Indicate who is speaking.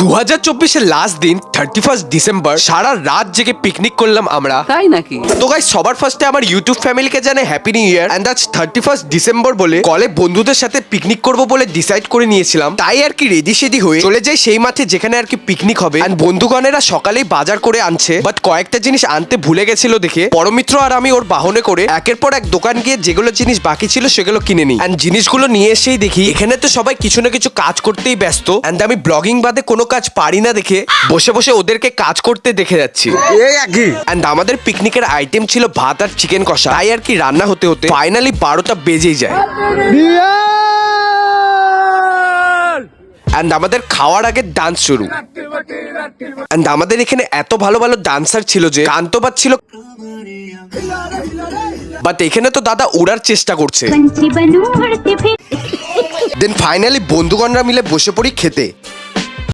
Speaker 1: 2024-এর last দিন 31 December সারা রাত জেগে পিকনিক করলাম আমরা।
Speaker 2: তাই নাকি?
Speaker 1: তো গাইস, সবার ফার্স্টে আমার ইউটিউব ফ্যামিলিকে জানাই হ্যাপি নিউ ইয়ার। এন্ড আজ 31 ডিসেম্বর বলে কলে বন্ধুদের সাথে পিকনিক করব বলে ডিসাইড করে নিয়েছিলাম। তাই আর কি রেডি সেডি হয়ে চলে যাই সেই মাঠে যেখানে আর কি পিকনিক হবে। এন্ড বন্ধুগণেরা সকালেই বাজার করে আনছে, বাট কয়েকটা জিনিস আনতে ভুলে গেছিল দেখে পরমিত্র আর আমি ওর বাহনে করে একের পর এক দোকান গিয়ে যেগুলো জিনিস বাকি ছিল সেগুলো কিনে নিই। এন্ড জিনিসগুলো নিয়ে এসেই দেখি এখানে তো সবাই কিছু না কিছু কাজ করতেই ব্যস্ত। এন্ড আমি ব্লগিং বাদে কোনো কাজ পারি না দেখে বসে বসে ওদেরকে কাজ করতে দেখে যাচ্ছি। এন্ড আমাদের পিকনিকের আইটেম ছিল ভাত আর চিকেন কষা। তাই আর কি রান্না হতে হতে ফাইনালি 12টা বেজেই যায়। এন্ড আমাদের খাওয়ার আগে ডান্স শুরু। এন্ড আমাদের এখানে এত ভালো ভালো ডান্সার ছিল যে গান তো পাচ্ছিল, বাট এখানে তো দাদা উড়ার চেষ্টা করছে। দেন ফাইনালি বন্ধুগণরা মিলে বসে পড়ি খেতে।